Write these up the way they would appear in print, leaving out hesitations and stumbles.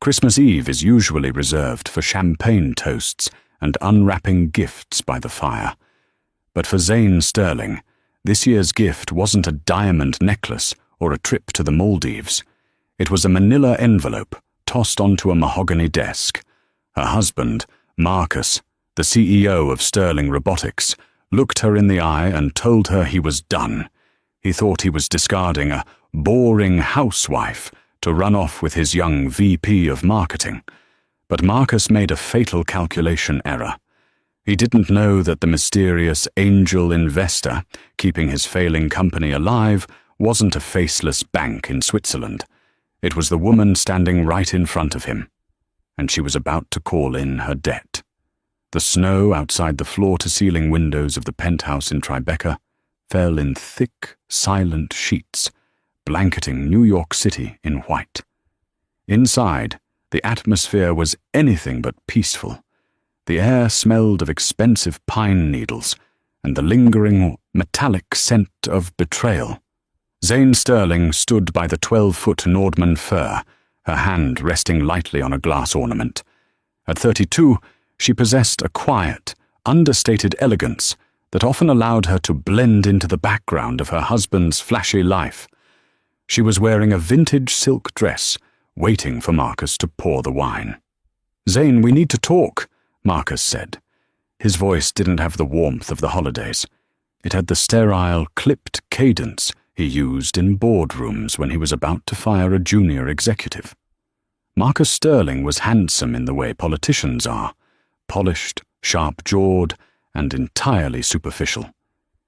Christmas Eve is usually reserved for champagne toasts and unwrapping gifts by the fire. But for Zane Sterling, this year's gift wasn't a diamond necklace or a trip to the Maldives. It was a manila envelope tossed onto a mahogany desk. Her husband, Marcus, the CEO of Sterling Robotics, looked her in the eye and told her he was done. He thought he was discarding a boring housewife to run off with his young VP of marketing. But Marcus made a fatal calculation error. He didn't know that the mysterious angel investor keeping his failing company alive wasn't a faceless bank in Switzerland. It was the woman standing right in front of him, and she was about to call in her debt. The snow outside the floor-to-ceiling windows of the penthouse in Tribeca fell in thick, silent sheets, blanketing New York City in white. Inside, the atmosphere was anything but peaceful. The air smelled of expensive pine needles and the lingering, metallic scent of betrayal. Zane Sterling stood by the 12-foot Nordman fir, her hand resting lightly on a glass ornament. At 32, she possessed a quiet, understated elegance that often allowed her to blend into the background of her husband's flashy life. She was wearing a vintage silk dress, waiting for Marcus to pour the wine. "Zane, we need to talk," Marcus said. His voice didn't have the warmth of the holidays. It had the sterile, clipped cadence he used in boardrooms when he was about to fire a junior executive. Marcus Sterling was handsome in the way politicians are, polished, sharp-jawed, and entirely superficial.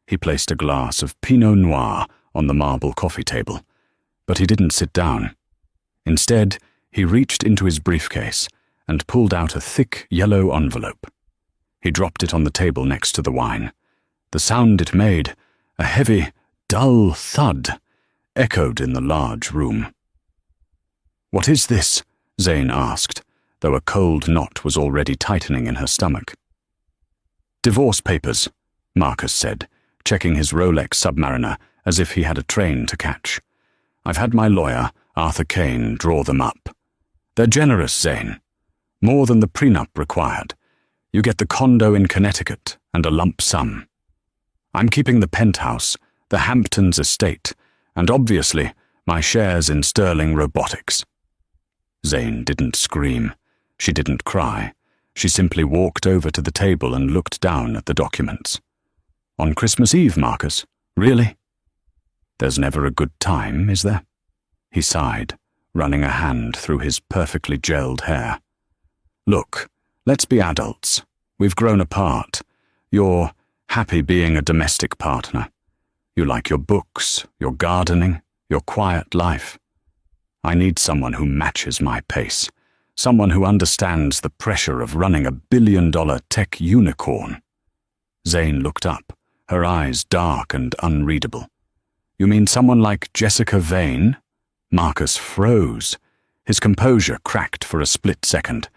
He placed a glass of Pinot Noir on the marble coffee table, but he didn't sit down. Instead, he reached into his briefcase and pulled out a thick yellow envelope. He dropped it on the table next to the wine. The sound it made, a heavy, dull thud, echoed in the large room. "What is this?" Zane asked, though a cold knot was already tightening in her stomach. "Divorce papers," Marcus said, checking his Rolex Submariner as if he had a train to catch. "I've had my lawyer, Arthur Kane, draw them up. They're generous, Zane. More than the prenup required. You get the condo in Connecticut and a lump sum. I'm keeping the penthouse, the Hamptons estate, and obviously my shares in Sterling Robotics." Zane didn't scream. She didn't cry. She simply walked over to the table and looked down at the documents. "On Christmas Eve, Marcus? Really?" "There's never a good time, is there?" He sighed, running a hand through his perfectly gelled hair. "Look, let's be adults. We've grown apart. You're happy being a domestic partner. You like your books, your gardening, your quiet life. I need someone who matches my pace. Someone who understands the pressure of running a billion-dollar tech unicorn." Zane looked up, her eyes dark and unreadable. "You mean someone like Jessica Vane?" Marcus froze. His composure cracked for a split second.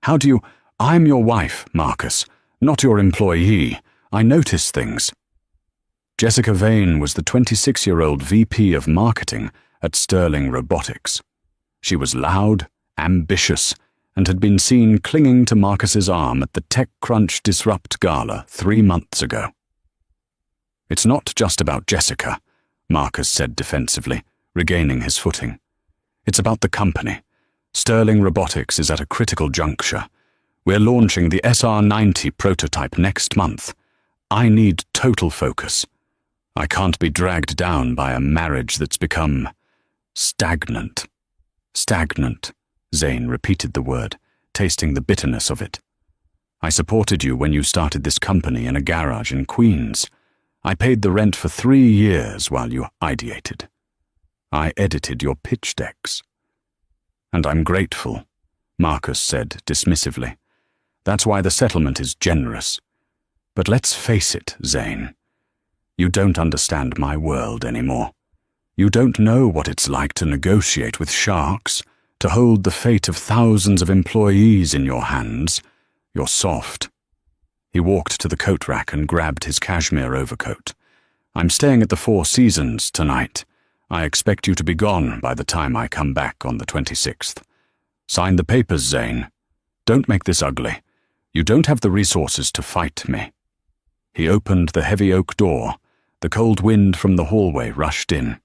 "How do you— I'm your wife, Marcus, not your employee. I notice things." Jessica Vane was the 26-year-old VP of marketing at Sterling Robotics. She was loud, ambitious, and had been seen clinging to Marcus's arm at the TechCrunch Disrupt Gala 3 months ago. "It's not just about Jessica," Marcus said defensively, regaining his footing. "It's about the company. Sterling Robotics is at a critical juncture. We're launching the SR90 prototype next month. I need total focus. I can't be dragged down by a marriage that's become stagnant." "Stagnant," Zane repeated the word, tasting the bitterness of it. "I supported you when you started this company in a garage in Queens. I paid the rent for 3 years while you ideated. I edited your pitch decks." "And I'm grateful," Marcus said dismissively. "That's why the settlement is generous. But let's face it, Zane. You don't understand my world anymore. You don't know what it's like to negotiate with sharks, to hold the fate of thousands of employees in your hands. You're soft." He walked to the coat rack and grabbed his cashmere overcoat. "I'm staying at the Four Seasons tonight. I expect you to be gone by the time I come back on the 26th. Sign the papers, Zane. Don't make this ugly. You don't have the resources to fight me. He opened the heavy oak door. The cold wind from the hallway rushed in.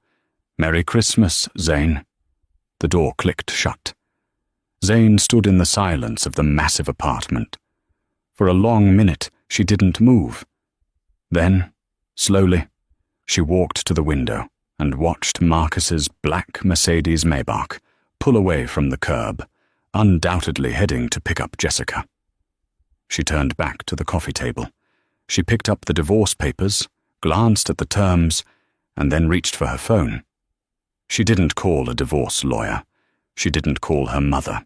Merry Christmas, Zane. The door clicked shut. Zane stood in the silence of the massive apartment. For a long minute, she didn't move. Then, slowly, she walked to the window and watched Marcus's black Mercedes Maybach pull away from the curb, undoubtedly heading to pick up Jessica. She turned back to the coffee table. She picked up the divorce papers, glanced at the terms, and then reached for her phone. She didn't call a divorce lawyer. She didn't call her mother.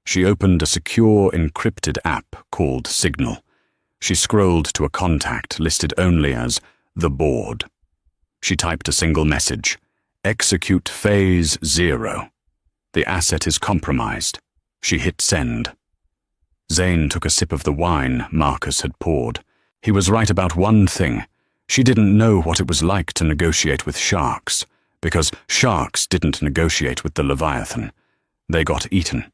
She opened a secure, encrypted app called Signal. She scrolled to a contact listed only as the board. She typed a single message: execute phase 0. The asset is compromised. She hit send. Zane took a sip of the wine Marcus had poured. He was right about one thing. She didn't know what it was like to negotiate with sharks, because sharks didn't negotiate with the Leviathan. They got eaten.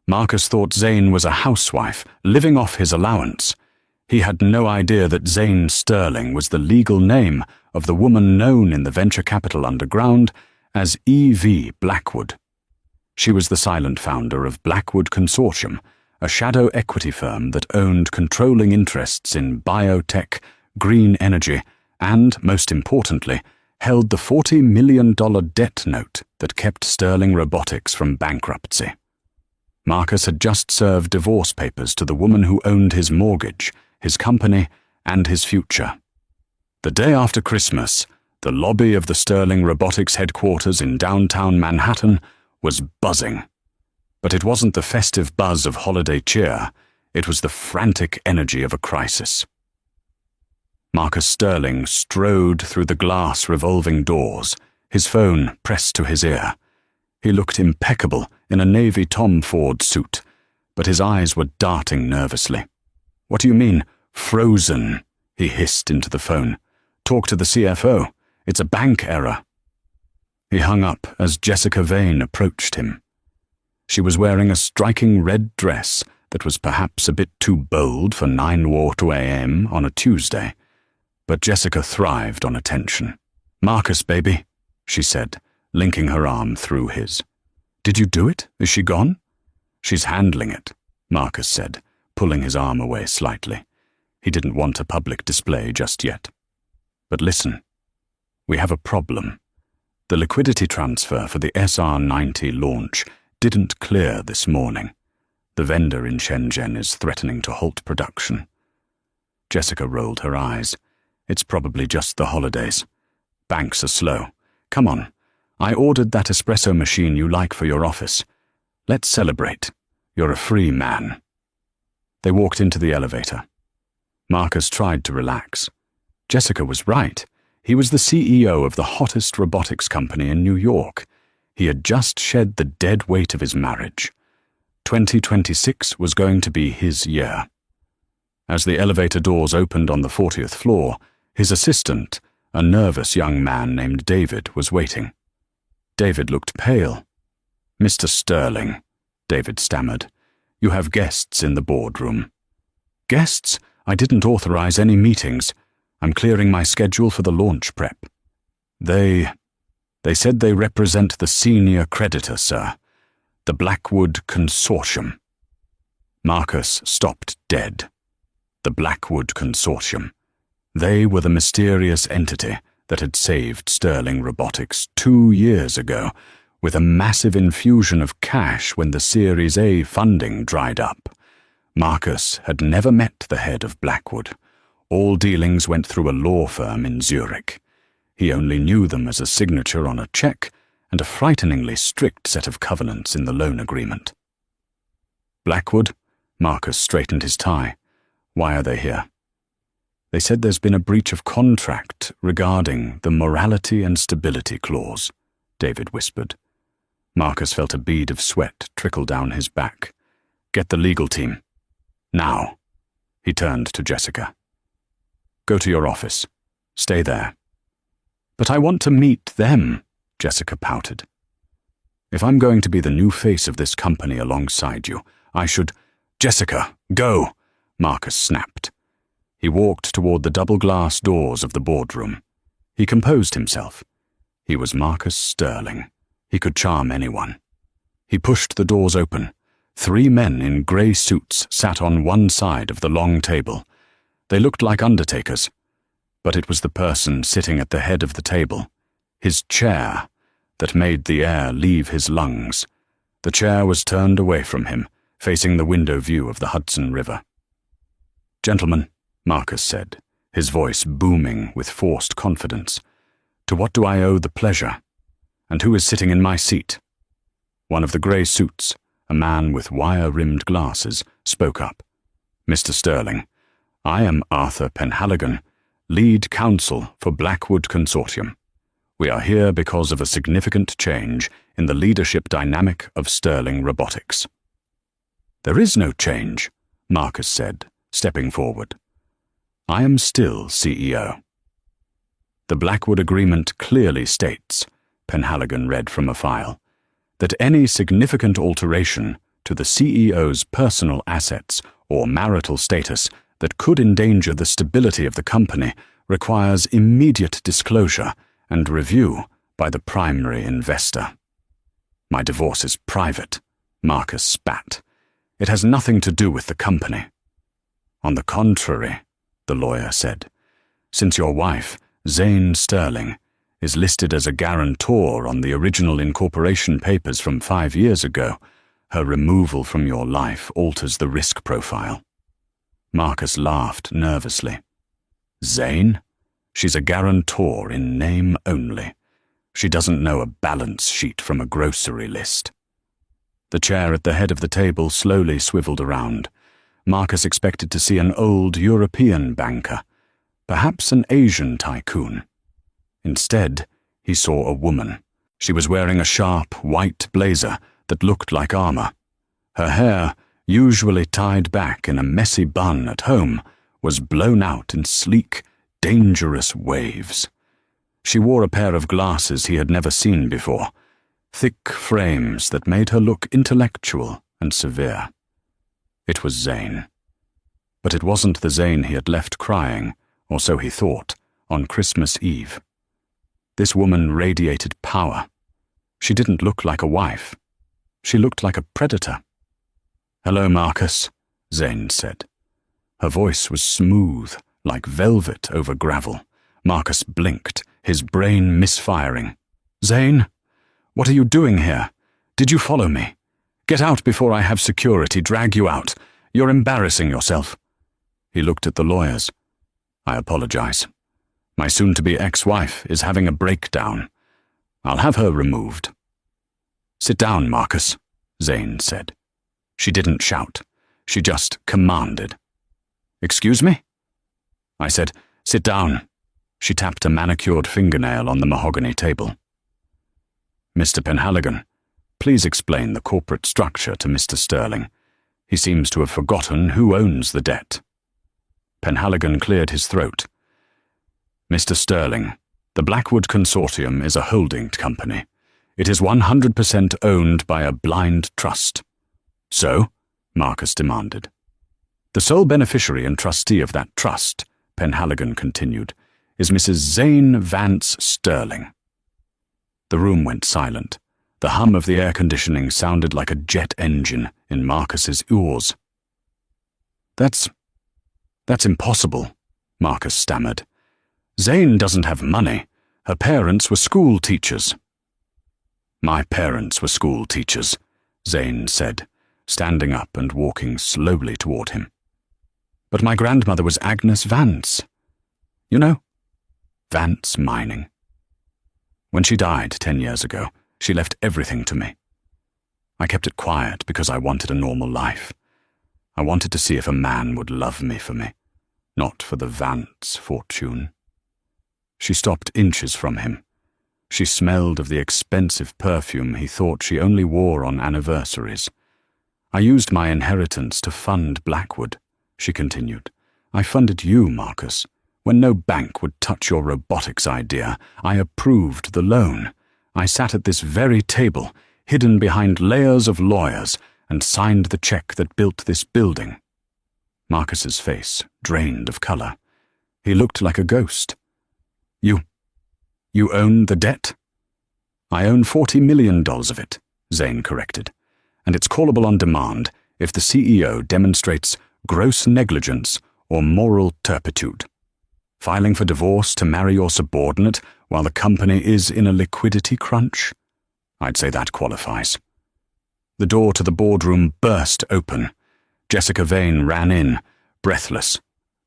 Marcus thought Zane was a housewife, living off his allowance. He had no idea that Zane Sterling was the legal name of the woman known in the venture capital underground as E.V. Blackwood. She was the silent founder of Blackwood Consortium, a shadow equity firm that owned controlling interests in biotech, green energy, and, most importantly, held the $40 million debt note that kept Sterling Robotics from bankruptcy. Marcus had just served divorce papers to the woman who owned his mortgage, his company, and his future. The day after Christmas, the lobby of the Sterling Robotics headquarters in downtown Manhattan was buzzing. But it wasn't the festive buzz of holiday cheer, it was the frantic energy of a crisis. Marcus Sterling strode through the glass revolving doors, his phone pressed to his ear. He looked impeccable in a navy Tom Ford suit, but his eyes were darting nervously. "What do you mean, frozen?" he hissed into the phone. "Talk to the CFO. It's a bank error." He hung up as Jessica Vane approached him. She was wearing a striking red dress that was perhaps a bit too bold for 9:02 a.m. on a Tuesday, but Jessica thrived on attention. "Marcus, baby," she said, linking her arm through his. "Did you do it? Is she gone?" "She's handling it," Marcus said, pulling his arm away slightly. He didn't want a public display just yet. "But listen, we have a problem. The liquidity transfer for the SR-90 launch didn't clear this morning. The vendor in Shenzhen is threatening to halt production." Jessica rolled her eyes. "It's probably just the holidays. Banks are slow. Come on. I ordered that espresso machine you like for your office. Let's celebrate. You're a free man." They walked into the elevator. Marcus tried to relax. Jessica was right. He was the CEO of the hottest robotics company in New York. He had just shed the dead weight of his marriage. 2026 was going to be his year. As the elevator doors opened on the 40th floor, his assistant, a nervous young man named David, was waiting. David looked pale. "Mr. Sterling," David stammered, "you have guests in the boardroom." "Guests? I didn't authorize any meetings. I'm clearing my schedule for the launch prep." They said they represent the senior creditor, sir. The Blackwood Consortium." Marcus stopped dead. The Blackwood Consortium. They were the mysterious entity that had saved Sterling Robotics 2 years ago, with a massive infusion of cash when the Series A funding dried up. Marcus had never met the head of Blackwood. All dealings went through a law firm in Zurich. He only knew them as a signature on a check and a frighteningly strict set of covenants in the loan agreement. "Blackwood?" Marcus straightened his tie. "Why are they here?" "They said there's been a breach of contract regarding the morality and stability clause," David whispered. Marcus felt a bead of sweat trickle down his back. "Get the legal team. Now." He turned to Jessica. "Go to your office. Stay there." "But I want to meet them," Jessica pouted. If I'm going to be the new face of this company alongside you, I should— Jessica, go! Marcus snapped. He walked toward the double-glass doors of the boardroom. He composed himself. He was Marcus Sterling. He could charm anyone. He pushed the doors open. 3 men in grey suits sat on one side of the long table. They looked like undertakers, but it was the person sitting at the head of the table, his chair, that made the air leave his lungs. The chair was turned away from him, facing the window view of the Hudson River. "Gentlemen," Marcus said, his voice booming with forced confidence, "to what do I owe the pleasure? And who is sitting in my seat?" One of the grey suits, a man with wire-rimmed glasses, spoke up. "Mr. Sterling, I am Arthur Penhaligon, lead counsel for Blackwood Consortium. We are here because of a significant change in the leadership dynamic of Sterling Robotics." "There is no change," Marcus said, stepping forward. "I am still CEO." "The Blackwood Agreement clearly states," Penhaligon read from a file, "that any significant alteration to the CEO's personal assets or marital status that could endanger the stability of the company requires immediate disclosure and review by the primary investor." "My divorce is private," Marcus spat. "It has nothing to do with the company." "On the contrary," the lawyer said, "since your wife, Zane Sterling, is listed as a guarantor on the original incorporation papers from 5 years ago, her removal from your life alters the risk profile." Marcus laughed nervously. "Zane? She's a guarantor in name only. She doesn't know a balance sheet from a grocery list." The chair at the head of the table slowly swiveled around. Marcus expected to see an old European banker, perhaps an Asian tycoon. Instead, he saw a woman. She was wearing a sharp, white blazer that looked like armor. Her hair, usually tied back in a messy bun at home, was blown out in sleek, dangerous waves. She wore a pair of glasses he had never seen before, thick frames that made her look intellectual and severe. It was Zane. But it wasn't the Zane he had left crying, or so he thought, on Christmas Eve. This woman radiated power. She didn't look like a wife. She looked like a predator. "Hello, Marcus," Zane said. Her voice was smooth, like velvet over gravel. Marcus blinked, his brain misfiring. "Zane? What are you doing here? Did you follow me? Get out before I have security drag you out. You're embarrassing yourself." He looked at the lawyers. "I apologize. My soon-to-be ex-wife is having a breakdown. I'll have her removed." "Sit down, Marcus," Zane said. She didn't shout. She just commanded. "Excuse me?" I said, "Sit down." She tapped a manicured fingernail on the mahogany table. "Mr. Penhaligon, please explain the corporate structure to Mr. Sterling. He seems to have forgotten who owns the debt." Penhaligon cleared his throat. "Mr. Sterling, the Blackwood Consortium is a holding company. It is 100% owned by a blind trust." "So?" Marcus demanded. "The sole beneficiary and trustee of that trust," Penhaligon continued, "is Mrs. Zane Vance Sterling." The room went silent. The hum of the air conditioning sounded like a jet engine in Marcus's ears. That's impossible," Marcus stammered. "Zane doesn't have money. Her parents were school teachers." "My parents were school teachers," Zane said, standing up and walking slowly toward him. "But my grandmother was Agnes Vance. You know, Vance Mining. When she died 10 years ago, she left everything to me. I kept it quiet because I wanted a normal life. I wanted to see if a man would love me for me, not for the Vance fortune." She stopped inches from him. She smelled of the expensive perfume he thought she only wore on anniversaries. "I used my inheritance to fund Blackwood," she continued. "I funded you, Marcus. When no bank would touch your robotics idea, I approved the loan. I sat at this very table, hidden behind layers of lawyers, and signed the check that built this building. Marcus's face drained of color. He looked like a ghost. You own the debt? I own $40 million of it, Zane corrected, and it's callable on demand if the CEO demonstrates gross negligence or moral turpitude. Filing for divorce to marry your subordinate while the company is in a liquidity crunch? I'd say that qualifies. The door to the boardroom burst open. Jessica Vane ran in, breathless.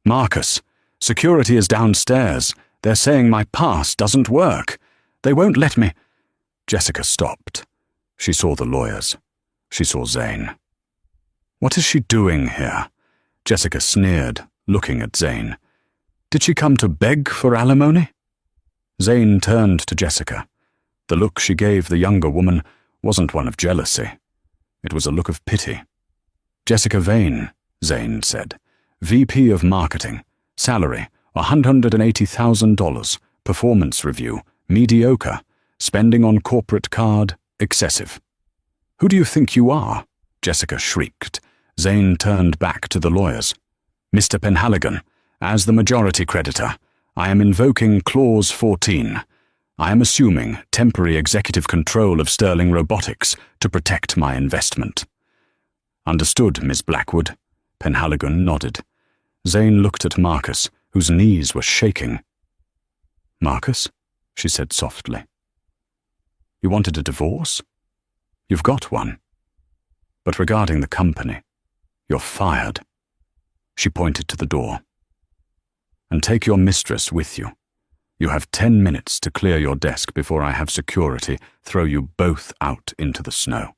Marcus, security is downstairs. They're saying my pass doesn't work. They won't let me. Jessica stopped. She saw the lawyers. She saw Zane. What is she doing here? Jessica sneered, looking at Zane. Did she come to beg for alimony? Zane turned to Jessica. The look she gave the younger woman wasn't one of jealousy. It was a look of pity. Jessica Vane, Zane said, VP of Marketing, salary $180,000, performance review, mediocre, spending on corporate card, excessive. Who do you think you are? Jessica shrieked. Zane turned back to the lawyers. Mr. Penhaligon, as the majority creditor, I am invoking Clause 14. I am assuming temporary executive control of Sterling Robotics to protect my investment. Understood, Ms. Blackwood. Penhaligon nodded. Zane looked at Marcus, whose knees were shaking. Marcus, she said softly. You wanted a divorce? You've got one. But regarding the company, you're fired. She pointed to the door. And take your mistress with you. You have 10 minutes to clear your desk before I have security throw you both out into the snow.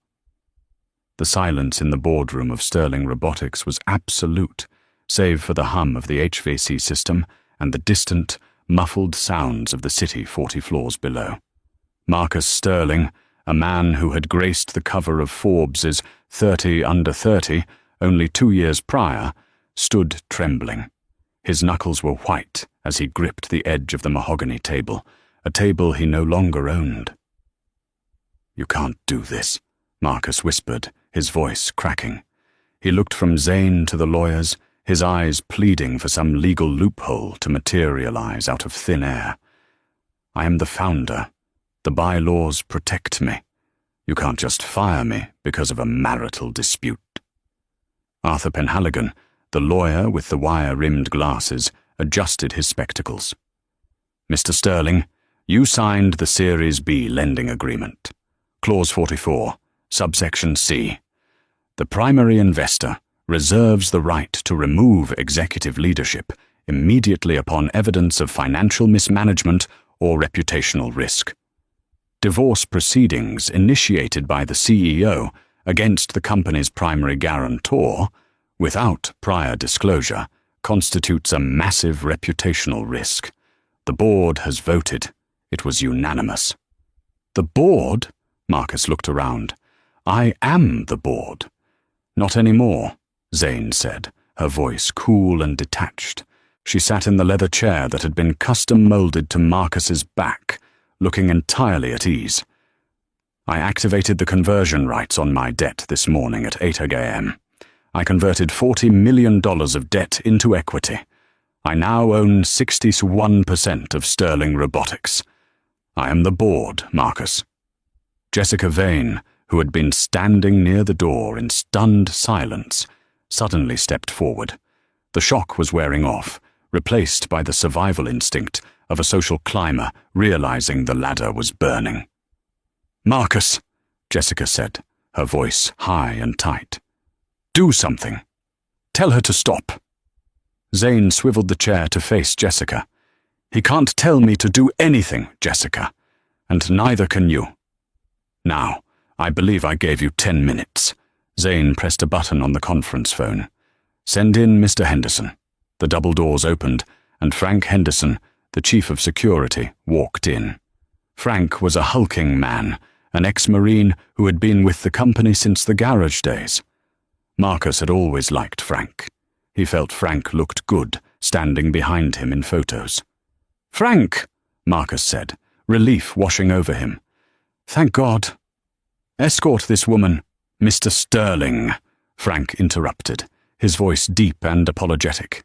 The silence in the boardroom of Sterling Robotics was absolute, save for the hum of the HVAC system and the distant, muffled sounds of the city 40 floors below. Marcus Sterling, a man who had graced the cover of Forbes's 30 Under 30 only 2 years prior, stood trembling. His knuckles were white as he gripped the edge of the mahogany table, a table he no longer owned. You can't do this, Marcus whispered, his voice cracking. He looked from Zane to the lawyers, his eyes pleading for some legal loophole to materialize out of thin air. I am the founder. The bylaws protect me. You can't just fire me because of a marital dispute. Arthur Penhaligon, the lawyer with the wire-rimmed glasses, adjusted his spectacles. Mr. Sterling, you signed the Series B lending agreement. Clause 44, subsection C. The primary investor reserves the right to remove executive leadership immediately upon evidence of financial mismanagement or reputational risk. Divorce proceedings initiated by the CEO against the company's primary guarantor, without prior disclosure, constitutes a massive reputational risk. The board has voted. It was unanimous. The board? Marcus looked around. I am the board. Not anymore, Zane said, her voice cool and detached. She sat in the leather chair that had been custom-molded to Marcus's back, looking entirely at ease. I activated the conversion rights on my debt this morning at 8 a.m. I converted $40 million of debt into equity. I now own 61% of Sterling Robotics. I am the board, Marcus. Jessica Vane, who had been standing near the door in stunned silence, suddenly stepped forward. The shock was wearing off, replaced by the survival instinct of a social climber realizing the ladder was burning. Marcus, Jessica said, her voice high and tight. Do something. Tell her to stop. Zane swiveled the chair to face Jessica. He can't tell me to do anything, Jessica, and neither can you. Now, I believe I gave you 10 minutes. Zane pressed a button on the conference phone. Send in Mr. Henderson. The double doors opened, and Frank Henderson, the chief of security, walked in. Frank was a hulking man, an ex-Marine who had been with the company since the garage days. Marcus had always liked Frank. He felt Frank looked good, standing behind him in photos. Frank, Marcus said, relief washing over him. Thank God. "Escort this woman, Mr. Sterling," Frank interrupted, his voice deep and apologetic.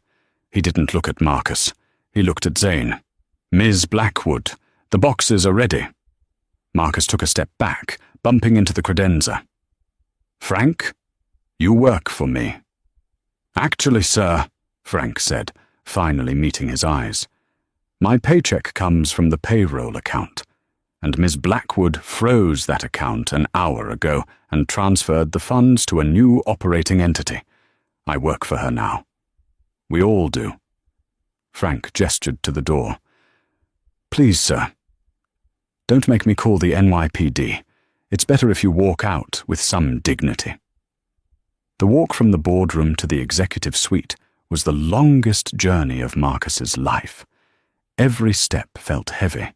He didn't look at Marcus. He looked at Zane. "Ms. Blackwood, the boxes are ready." Marcus took a step back, bumping into the credenza. "Frank, you work for me." "Actually, sir," Frank said, finally meeting his eyes, "my paycheck comes from the payroll account, and Ms. Blackwood froze that account an hour ago and transferred the funds to a new operating entity. I work for her now. We all do." Frank gestured to the door. "Please, sir, don't make me call the NYPD. It's better if you walk out with some dignity." The walk from the boardroom to the executive suite was the longest journey of Marcus's life. Every step felt heavy.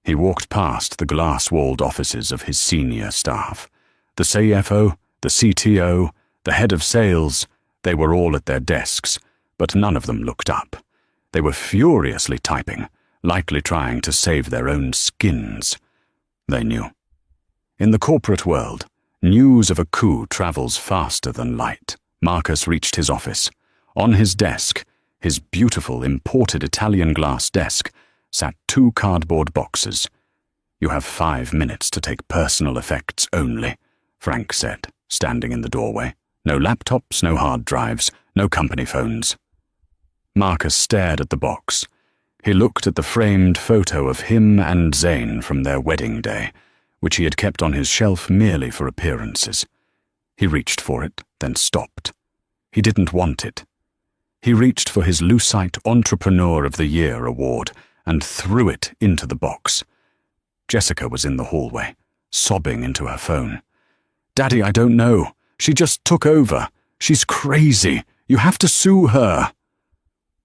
He walked past the glass-walled offices of his senior staff. The CFO, the CTO, the head of sales, they were all at their desks, but none of them looked up. They were furiously typing, likely trying to save their own skins. They knew. In the corporate world, news of a coup travels faster than light. Marcus reached his office. On his desk, his beautiful imported Italian glass desk, sat 2 cardboard boxes. "You have 5 minutes to take personal effects only," Frank said, standing in the doorway. "No laptops, no hard drives, no company phones." Marcus stared at the box. He looked at the framed photo of him and Zane from their wedding day, which he had kept on his shelf merely for appearances. He reached for it, then stopped. He didn't want it. He reached for his Lucite Entrepreneur of the Year award and threw it into the box. Jessica was in the hallway, sobbing into her phone. "Daddy, I don't know. She just took over. She's crazy. You have to sue her."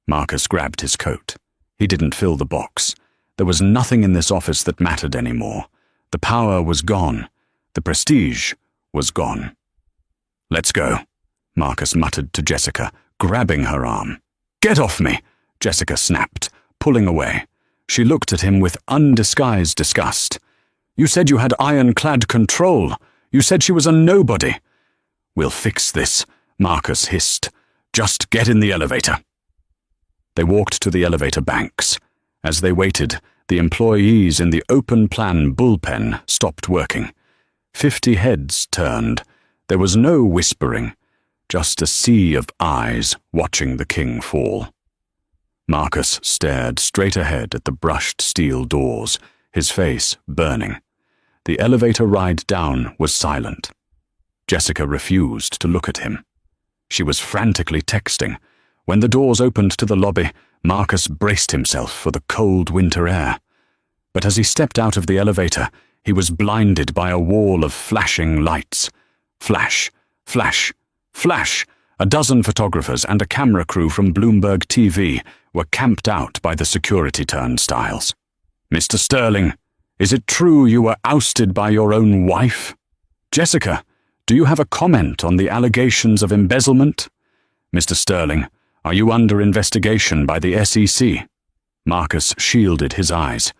Marcus grabbed his coat. He didn't fill the box. There was nothing in this office that mattered anymore. The power was gone. The prestige was gone. "Let's go," Marcus muttered to Jessica, grabbing her arm. "Get off me," Jessica snapped, pulling away. She looked at him with undisguised disgust. "You said you had ironclad control. You said she was a nobody." "We'll fix this," Marcus hissed. "Just get in the elevator." They walked to the elevator banks. As they waited, the employees in the open-plan bullpen stopped working. 50 heads turned. There was no whispering, just a sea of eyes watching the king fall. Marcus stared straight ahead at the brushed steel doors, his face burning. The elevator ride down was silent. Jessica refused to look at him. She was frantically texting. When the doors opened to the lobby, Marcus braced himself for the cold winter air. But as he stepped out of the elevator, he was blinded by a wall of flashing lights. Flash, flash, flash! A dozen photographers and a camera crew from Bloomberg TV were camped out by the security turnstiles. "Mr. Sterling, is it true you were ousted by your own wife? Jessica, do you have a comment on the allegations of embezzlement? Mr. Sterling, are you under investigation by the SEC?" Marcus shielded his eyes.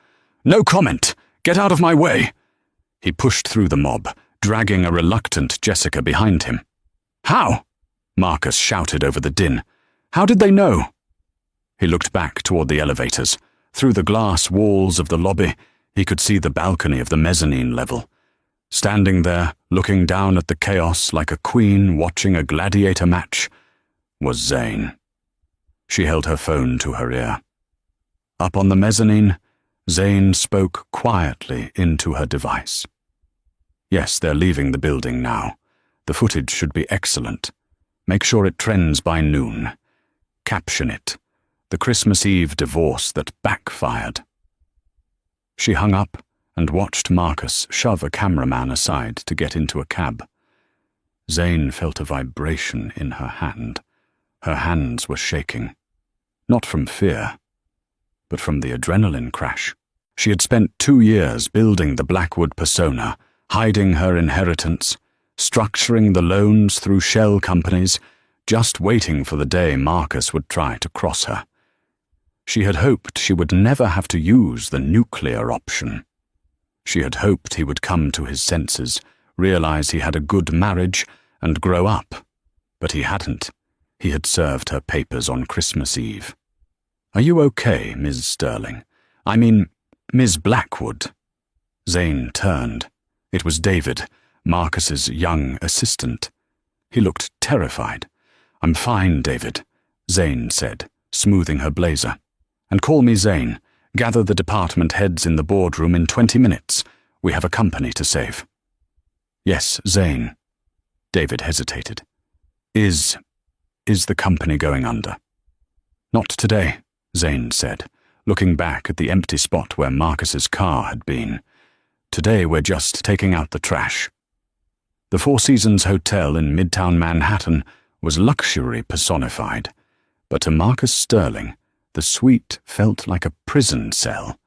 "No comment! Get out of my way!" He pushed through the mob, dragging a reluctant Jessica behind him. "How?" Marcus shouted over the din. "How did they know?" He looked back toward the elevators. Through the glass walls of the lobby, he could see the balcony of the mezzanine level. Standing there, looking down at the chaos like a queen watching a gladiator match, was Zane. She held her phone to her ear. Up on the mezzanine, Zane spoke quietly into her device. "Yes, they're leaving the building now. The footage should be excellent. Make sure it trends by noon. Caption it. The Christmas Eve divorce that backfired." She hung up and watched Marcus shove a cameraman aside to get into a cab. Zane felt a vibration in her hand. Her hands were shaking. Not from fear, but from the adrenaline crash. She had spent 2 years building the Blackwood persona, hiding her inheritance, structuring the loans through shell companies, just waiting for the day Marcus would try to cross her. She had hoped she would never have to use the nuclear option. She had hoped he would come to his senses, realize he had a good marriage, and grow up. But he hadn't. He had served her papers on Christmas Eve. "Are you okay, Ms. Sterling? I mean, Ms. Blackwood." Zane turned. It was David, Marcus's young assistant. He looked terrified. "I'm fine, David," Zane said, smoothing her blazer. "And call me Zane. Gather the department heads in the boardroom in 20 minutes. We have a company to save." "Yes, Zane." David hesitated. Is the company going under?" "Not today," Zane said, looking back at the empty spot where Marcus's car had been. "Today we're just taking out the trash." The Four Seasons Hotel in Midtown Manhattan was luxury personified, but to Marcus Sterling, the suite felt like a prison cell.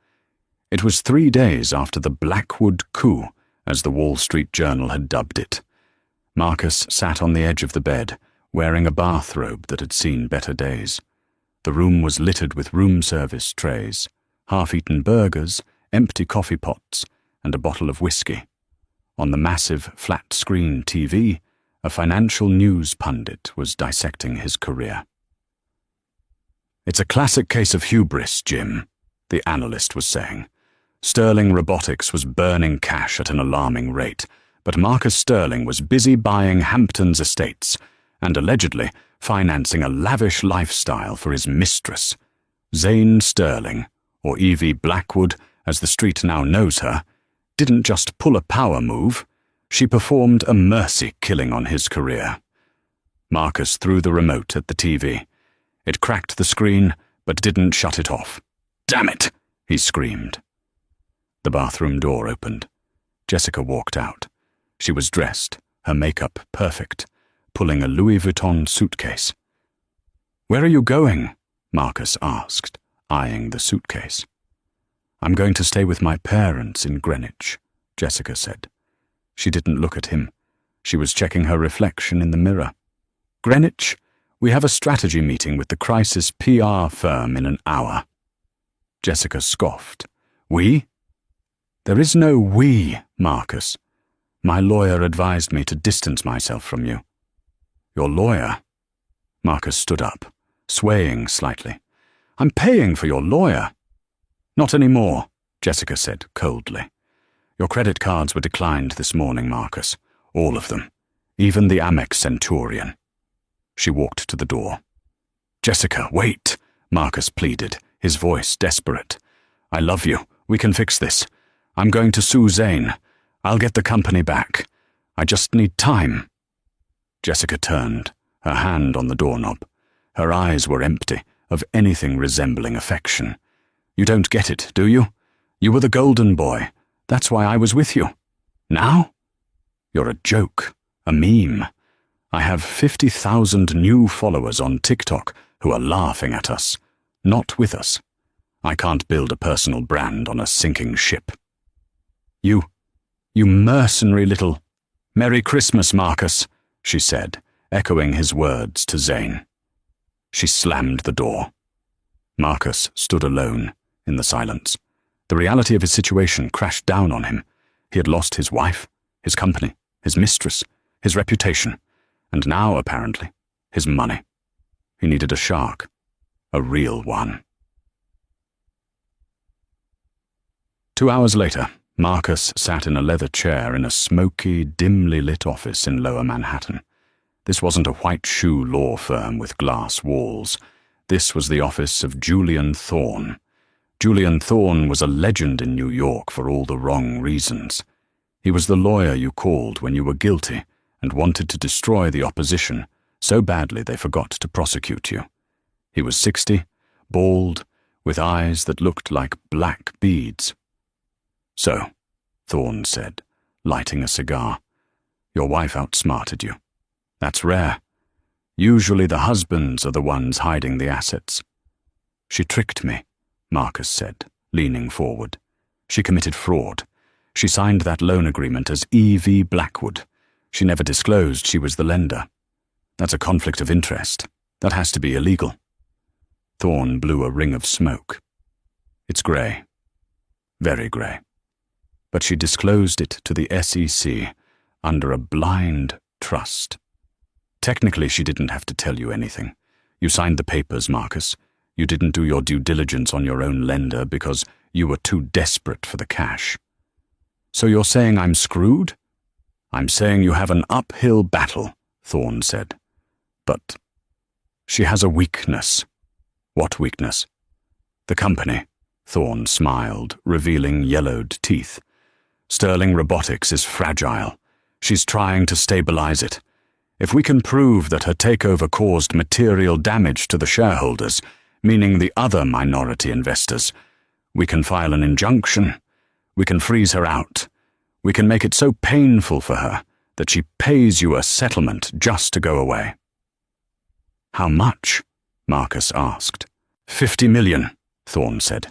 It was 3 days after the Blackwood coup, as the Wall Street Journal had dubbed it. Marcus sat on the edge of the bed, wearing a bathrobe that had seen better days. The room was littered with room service trays, half-eaten burgers, empty coffee pots, and a bottle of whiskey. On the massive flat-screen TV, a financial news pundit was dissecting his career. "It's a classic case of hubris, Jim," the analyst was saying. Sterling Robotics was burning cash at an alarming rate, but Marcus Sterling was busy buying Hampton's estates and allegedly financing a lavish lifestyle for his mistress. Zane Sterling, or Evie Blackwood, as the street now knows her, didn't just pull a power move, she performed a mercy killing on his career. Marcus threw the remote at the TV. It cracked the screen, but didn't shut it off. "Damn it!" he screamed. The bathroom door opened. Jessica walked out. She was dressed, her makeup perfect, pulling a Louis Vuitton suitcase. "Where are you going?" Marcus asked, eyeing the suitcase. "I'm going to stay with my parents in Greenwich," Jessica said. She didn't look at him. She was checking her reflection in the mirror. "Greenwich? We have a strategy meeting with the crisis PR firm in an hour." Jessica scoffed. "We?" "There is no we, Marcus. My lawyer advised me to distance myself from you." "Your lawyer?" Marcus stood up, swaying slightly. "I'm paying for your lawyer." "Not anymore," Jessica said coldly. "Your credit cards were declined this morning, Marcus. All of them. Even the Amex Centurion." She walked to the door. "Jessica, wait," Marcus pleaded, his voice desperate. "I love you. We can fix this. I'm going to sue Zane. I'll get the company back. I just need time." Jessica turned, her hand on the doorknob. Her eyes were empty of anything resembling affection. "You don't get it, do you? You were the golden boy. That's why I was with you. Now? You're a joke, a meme. I have 50,000 new followers on TikTok who are laughing at us, not with us. I can't build a personal brand on a sinking ship." You mercenary little—" "Merry Christmas, Marcus," she said, echoing his words to Zane. She slammed the door. Marcus stood alone in the silence. The reality of his situation crashed down on him. He had lost his wife, his company, his mistress, his reputation, and now, apparently, his money. He needed a shark, a real one. 2 hours later, Marcus sat in a leather chair in a smoky, dimly lit office in Lower Manhattan. This wasn't a white shoe law firm with glass walls. This was the office of Julian Thorne. Julian Thorne was a legend in New York for all the wrong reasons. He was the lawyer you called when you were guilty and wanted to destroy the opposition so badly they forgot to prosecute you. He was 60, bald, with eyes that looked like black beads. "So," Thorne said, lighting a cigar, "your wife outsmarted you. That's rare. Usually the husbands are the ones hiding the assets." "She tricked me," Marcus said, leaning forward. "She committed fraud. She signed that loan agreement as Evie Blackwood. She never disclosed she was the lender. That's a conflict of interest. That has to be illegal." Thorne blew a ring of smoke. "It's grey. Very grey. But she disclosed it to the SEC. under a blind trust. Technically, she didn't have to tell you anything. You signed the papers, Marcus. You didn't do your due diligence on your own lender because you were too desperate for the cash. So you're saying I'm screwed? I'm saying you have an uphill battle, Thorne said. But she has a weakness. What weakness? The company. Thorne smiled, revealing yellowed teeth. Sterling Robotics is fragile. She's trying to stabilize it. If we can prove that her takeover caused material damage to the shareholders, meaning the other minority investors, we can file an injunction. We can freeze her out. We can make it so painful for her that she pays you a settlement just to go away. How much? Marcus asked. 50 million, Thorne said.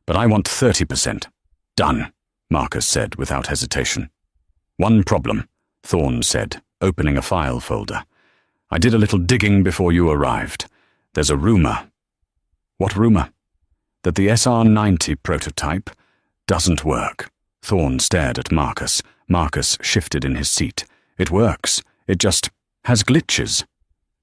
But I want 30%. Done, Marcus said without hesitation. One problem, Thorne said, opening a file folder. I did a little digging before you arrived. There's a rumor. What rumor? That the SR-90 prototype doesn't work. Thorne stared at Marcus. Marcus shifted in his seat. It works. It just has glitches.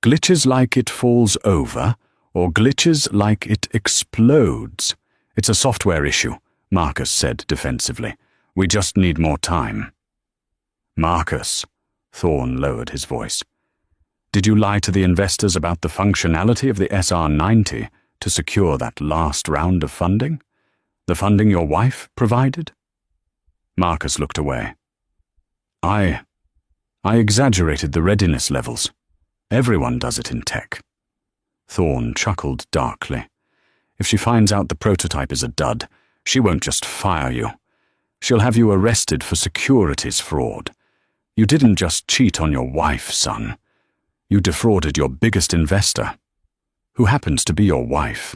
Glitches like it falls over, or glitches like it explodes. It's a software issue, Marcus said defensively. We just need more time. Marcus, Thorne lowered his voice. Did you lie to the investors about the functionality of the SR-90 to secure that last round of funding? The funding your wife provided? Marcus looked away. I exaggerated the readiness levels. Everyone does it in tech. Thorne chuckled darkly. If she finds out the prototype is a dud, she won't just fire you. She'll have you arrested for securities fraud. You didn't just cheat on your wife, son. You defrauded your biggest investor, who happens to be your wife.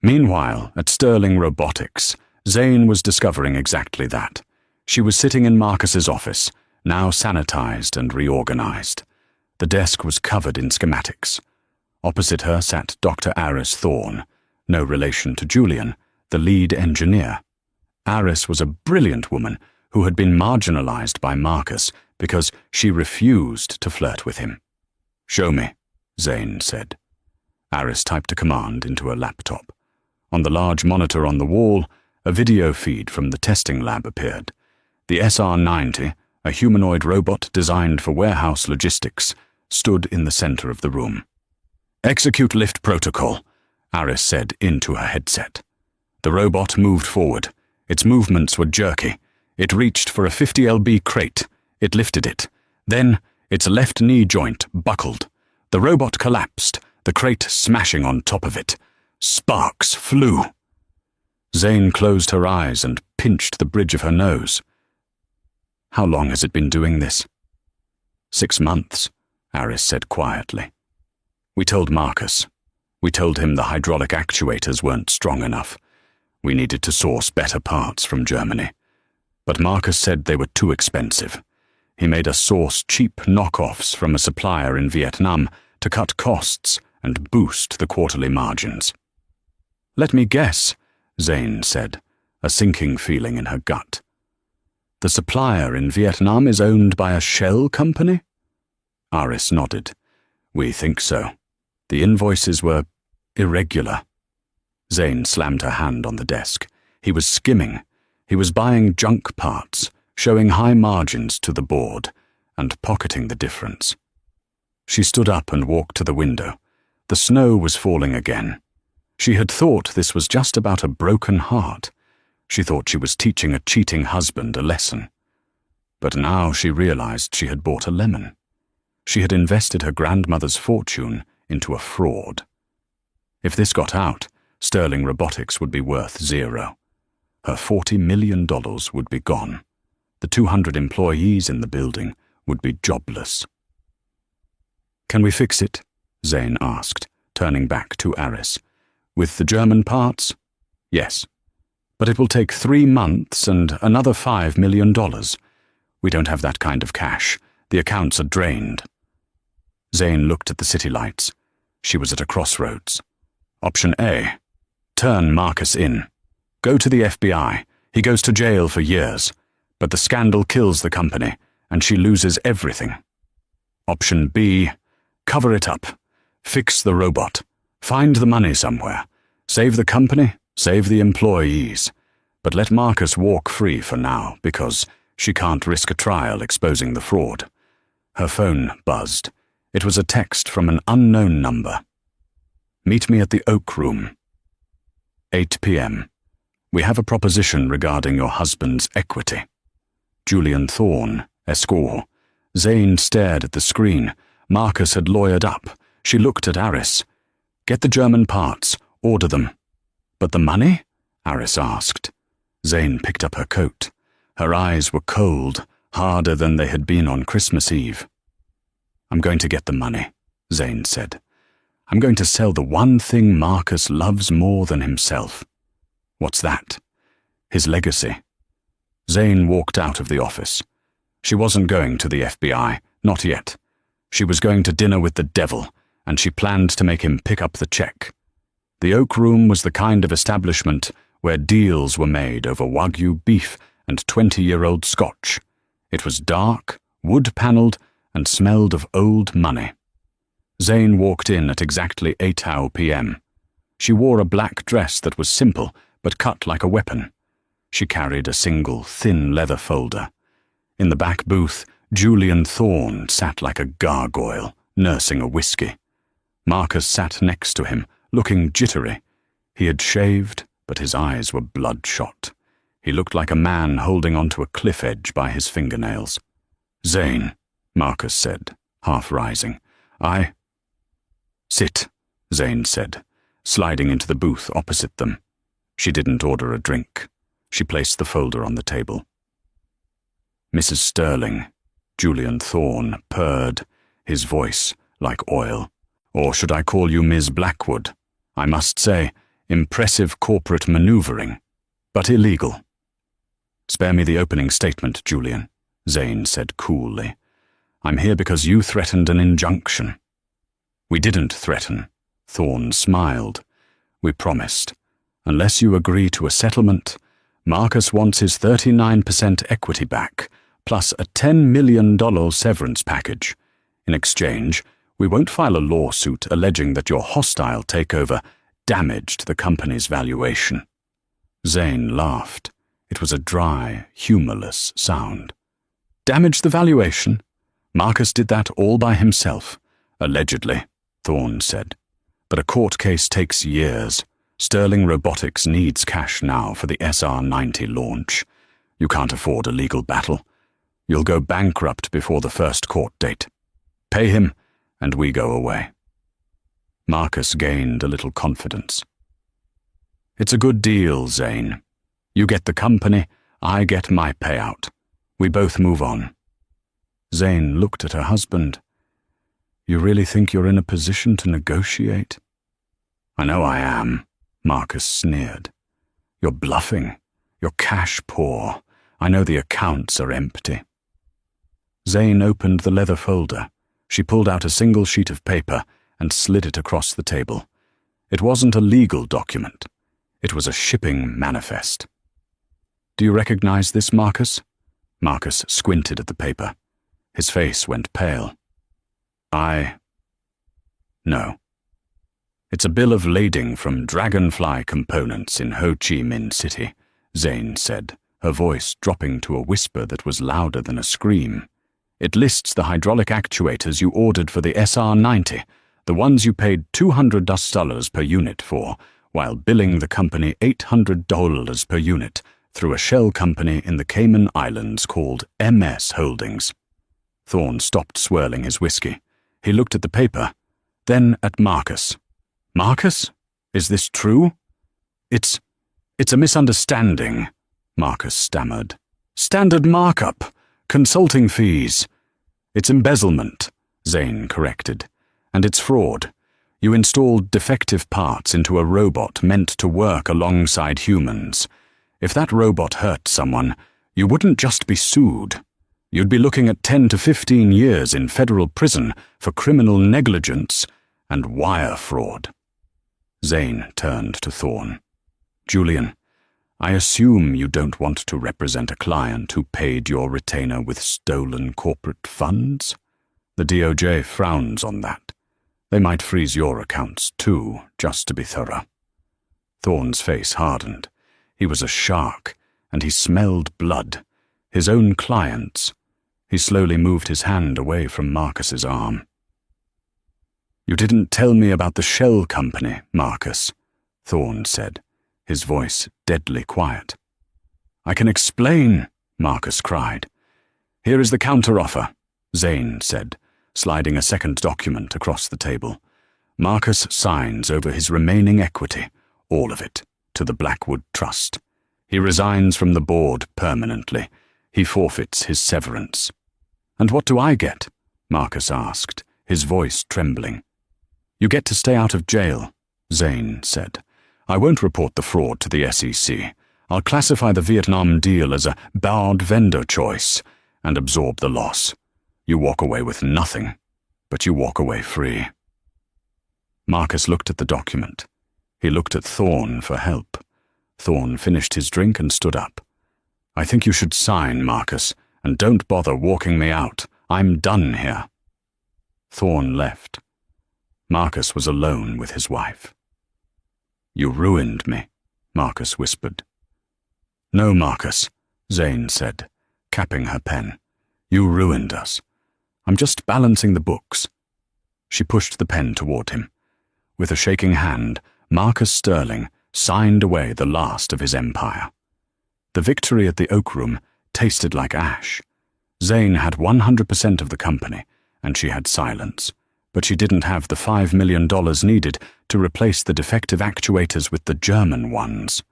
Meanwhile, at Sterling Robotics, Zane was discovering exactly that. She was sitting in Marcus's office, now sanitized and reorganized. The desk was covered in schematics. Opposite her sat Dr. Aris Thorne, no relation to Julian, the lead engineer. Aris was a brilliant woman who had been marginalized by Marcus because she refused to flirt with him. Show me, Zane said. Aris typed a command into a laptop. On the large monitor on the wall, a video feed from the testing lab appeared. The SR-90, a humanoid robot designed for warehouse logistics, stood in the center of the room. Execute lift protocol, Aris said into her headset. The robot moved forward. Its movements were jerky. It reached for a 50 lb crate. It lifted it. Then, its left knee joint buckled. The robot collapsed, the crate smashing on top of it. Sparks flew. Zane closed her eyes and pinched the bridge of her nose. How long has it been doing this? 6 months, Aris said quietly. We told Marcus. We told him the hydraulic actuators weren't strong enough. We needed to source better parts from Germany. But Marcus said they were too expensive. He made us source cheap knockoffs from a supplier in Vietnam to cut costs and boost the quarterly margins. Let me guess, Zane said, a sinking feeling in her gut. The supplier in Vietnam is owned by a shell company? Aris nodded. We think so. The invoices were irregular. Zane slammed her hand on the desk. He was skimming. He was buying junk parts, showing high margins to the board, and pocketing the difference. She stood up and walked to the window. The snow was falling again. She had thought this was just about a broken heart. She thought she was teaching a cheating husband a lesson. But now she realized she had bought a lemon. She had invested her grandmother's fortune into a fraud. If this got out, Sterling Robotics would be worth zero. Her $40 million would be gone. The 200 employees in the building would be jobless. Can we fix it? Zane asked, turning back to Aris. With the German parts? Yes. But it will take 3 months and another $5 million. We don't have that kind of cash. The accounts are drained. Zane looked at the city lights. She was at a crossroads. Option A. Turn Marcus in. Go to the FBI. He goes to jail for years. But the scandal kills the company, and she loses everything. Option B, cover it up. Fix the robot. Find the money somewhere. Save the company, save the employees. But let Marcus walk free for now, because she can't risk a trial exposing the fraud. Her phone buzzed. It was a text from an unknown number. Meet me at the Oak Room. 8 p.m. We have a proposition regarding your husband's equity. Julian Thorne, Esquire. Zane stared at the screen. Marcus had lawyered up. She looked at Aris. Get the German parts. Order them. But the money? Aris asked. Zane picked up her coat. Her eyes were cold, harder than they had been on Christmas Eve. I'm going to get the money, Zane said. I'm going to sell the one thing Marcus loves more than himself. What's that? His legacy. Zane walked out of the office. She wasn't going to the FBI, not yet. She was going to dinner with the devil, and she planned to make him pick up the check. The Oak Room was the kind of establishment where deals were made over Wagyu beef and 20-year-old scotch. It was dark, wood-panelled, and smelled of old money. Zane walked in at exactly 8 p.m. She wore a black dress that was simple, but cut like a weapon. She carried a single, thin leather folder. In the back booth, Julian Thorne sat like a gargoyle, nursing a whiskey. Marcus sat next to him, looking jittery. He had shaved, but his eyes were bloodshot. He looked like a man holding onto a cliff edge by his fingernails. Zane, Marcus said, half rising. Sit, Zane said, sliding into the booth opposite them. She didn't order a drink. She placed the folder on the table. Mrs. Sterling, Julian Thorne purred, his voice like oil. Or should I call you Ms. Blackwood? I must say, impressive corporate maneuvering, but illegal. Spare me the opening statement, Julian, Zane said coolly. I'm here because you threatened an injunction. We didn't threaten. Thorne smiled. We promised. Unless you agree to a settlement, Marcus wants his 39% equity back, plus a $10 million severance package. In exchange, we won't file a lawsuit alleging that your hostile takeover damaged the company's valuation. Zane laughed. It was a dry, humorless sound. Damaged the valuation? Marcus did that all by himself. Allegedly, Thorne said. But a court case takes years. Sterling Robotics needs cash now for the SR-90 launch. You can't afford a legal battle. You'll go bankrupt before the first court date. Pay him, and we go away. Marcus gained a little confidence. It's a good deal, Zane. You get the company, I get my payout. We both move on. Zane looked at her husband. You really think you're in a position to negotiate? I know I am, Marcus sneered. You're bluffing. You're cash poor. I know the accounts are empty. Zane opened the leather folder. She pulled out a single sheet of paper and slid it across the table. It wasn't a legal document. It was a shipping manifest. Do you recognize this, Marcus? Marcus squinted at the paper. His face went pale. No. It's a bill of lading from Dragonfly Components in Ho Chi Minh City, Zane said, her voice dropping to a whisper that was louder than a scream. It lists the hydraulic actuators you ordered for the SR-90, the ones you paid $200 per unit for, while billing the company $800 per unit through a shell company in the Cayman Islands called MS Holdings. Thorne stopped swirling his whiskey. He looked at the paper, then at Marcus. Marcus? Is this true? It's a misunderstanding, Marcus stammered. Standard markup. Consulting fees. It's embezzlement, Zane corrected. And it's fraud. You installed defective parts into a robot meant to work alongside humans. If that robot hurt someone, you wouldn't just be sued. You'd be looking at 10 to 15 years in federal prison for criminal negligence and wire fraud. Zane turned to Thorne. Julian, I assume you don't want to represent a client who paid your retainer with stolen corporate funds? The DOJ frowns on that. They might freeze your accounts too, just to be thorough. Thorne's face hardened. He was a shark, and he smelled blood. His own clients. He slowly moved his hand away from Marcus's arm. You didn't tell me about the shell company, Marcus, Thorne said, his voice deadly quiet. I can explain, Marcus cried. Here is the counteroffer, Zane said, sliding a second document across the table. Marcus signs over his remaining equity, all of it, to the Blackwood Trust. He resigns from the board permanently. He forfeits his severance. And what do I get? Marcus asked, his voice trembling. You get to stay out of jail, Zane said. I won't report the fraud to the SEC. I'll classify the Vietnam deal as a barred vendor choice and absorb the loss. You walk away with nothing, but you walk away free. Marcus looked at the document. He looked at Thorne for help. Thorne finished his drink and stood up. I think you should sign, Marcus, and don't bother walking me out. I'm done here. Thorne left. Marcus was alone with his wife. You ruined me, Marcus whispered. No, Marcus, Zane said, capping her pen. You ruined us. I'm just balancing the books. She pushed the pen toward him. With a shaking hand, Marcus Sterling signed away the last of his empire. The victory at the Oak Room tasted like ash. Zane had 100% of the company, and she had silence, but she didn't have the $5 million needed to replace the defective actuators with the German ones.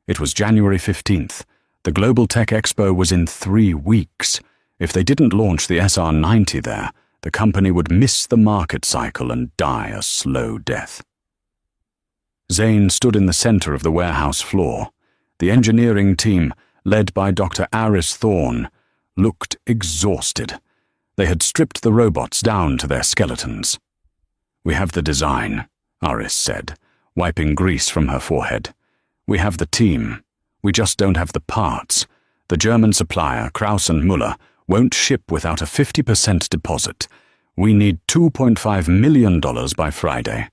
It was January 15th. The Global Tech Expo was in 3 weeks. If they didn't launch the SR-90 there, the company would miss the market cycle and die a slow death. Zane stood in the center of the warehouse floor. The engineering team, led by Dr. Aris Thorne, looked exhausted. They had stripped the robots down to their skeletons. We have the design, Aris said, wiping grease from her forehead. We have the team. We just don't have the parts. The German supplier, Kraus and Müller, won't ship without a 50% deposit. We need $2.5 million by Friday.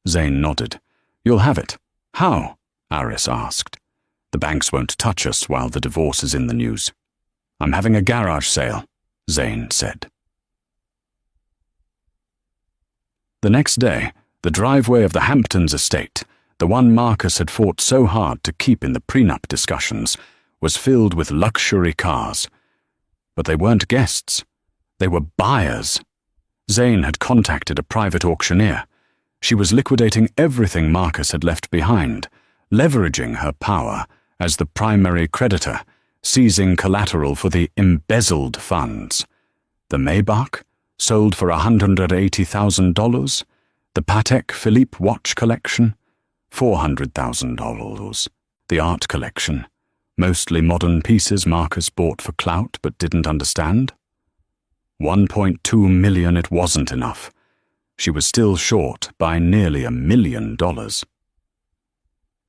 Zane nodded. You'll have it. How? Aris asked. The banks won't touch us while the divorce is in the news. I'm having a garage sale, Zane said. The next day, the driveway of the Hamptons estate, the one Marcus had fought so hard to keep in the prenup discussions, was filled with luxury cars. But they weren't guests. They were buyers. Zane had contacted a private auctioneer. She was liquidating everything Marcus had left behind, leveraging her power as the primary creditor, seizing collateral for the embezzled funds. The Maybach sold for $180,000. The Patek Philippe watch collection, $400,000. The art collection, mostly modern pieces Marcus bought for clout but didn't understand. $1.2 million. It wasn't enough. She was still short by nearly $1 million.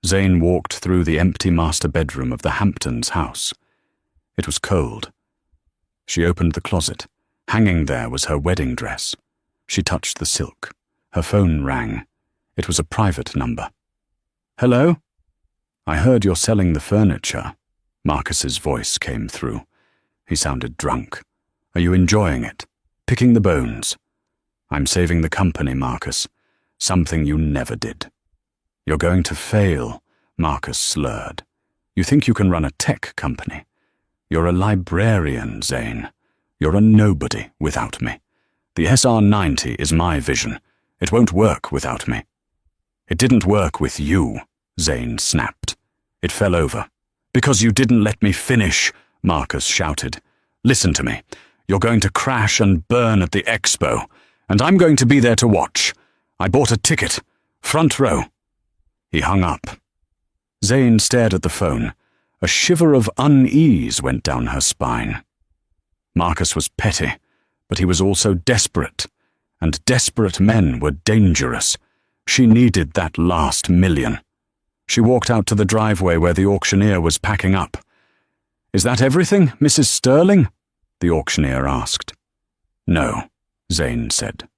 Zane walked through the empty master bedroom of the Hamptons house. It was cold. She opened the closet. Hanging there was her wedding dress. She touched the silk. Her phone rang. It was a private number. Hello? I heard you're selling the furniture. Marcus's voice came through. He sounded drunk. Are you enjoying it? Picking the bones? I'm saving the company, Marcus. Something you never did. You're going to fail, Marcus slurred. You think you can run a tech company? You're a librarian, Zane. You're a nobody without me. The SR-90 is my vision. It won't work without me. It didn't work with you, Zane snapped. It fell over. Because you didn't let me finish, Marcus shouted. Listen to me. You're going to crash and burn at the expo, and I'm going to be there to watch. I bought a ticket. Front row. He hung up. Zane stared at the phone. A shiver of unease went down her spine. Marcus was petty, but he was also desperate, and desperate men were dangerous. She needed that last $1 million. She walked out to the driveway where the auctioneer was packing up. "Is that everything, Mrs. Sterling?" the auctioneer asked. "No," Zane said.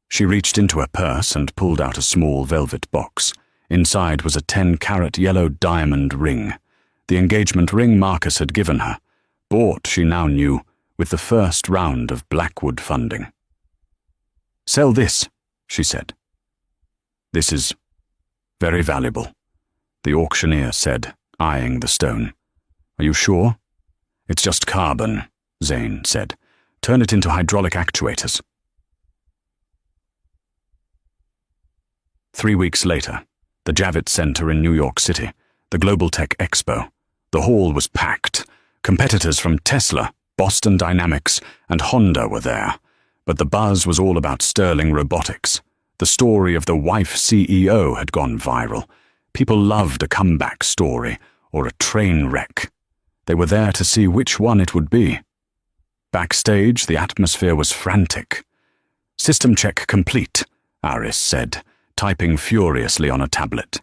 She reached into her purse and pulled out a small velvet box. Inside was a 10-carat yellow diamond ring, the engagement ring Marcus had given her, bought, she now knew, with the first round of Blackwood funding. "Sell this," she said. "This is very valuable," the auctioneer said, eyeing the stone. "Are you sure?" "It's just carbon," Zane said. "Turn it into hydraulic actuators." 3 weeks later, the Javits Center in New York City, the Global Tech Expo. The hall was packed. Competitors from Tesla, Boston Dynamics, and Honda were there. But the buzz was all about Sterling Robotics. The story of the wife CEO had gone viral. People loved a comeback story or a train wreck. They were there to see which one it would be. Backstage, the atmosphere was frantic. "System check complete," Aris said, typing furiously on a tablet.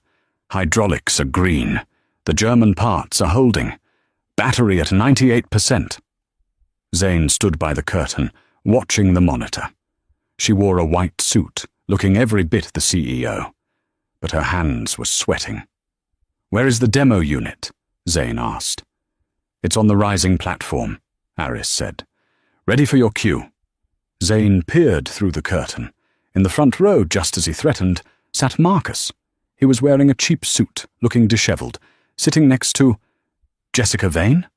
"Hydraulics are green. The German parts are holding. Battery at 98%. Zane stood by the curtain, watching the monitor. She wore a white suit, looking every bit the CEO. But her hands were sweating. "Where is the demo unit?" Zane asked. "It's on the rising platform," Aris said. "Ready for your cue." Zane peered through the curtain. In the front row, just as he threatened, sat Marcus. He was wearing a cheap suit, looking disheveled, sitting next to Jessica Vane?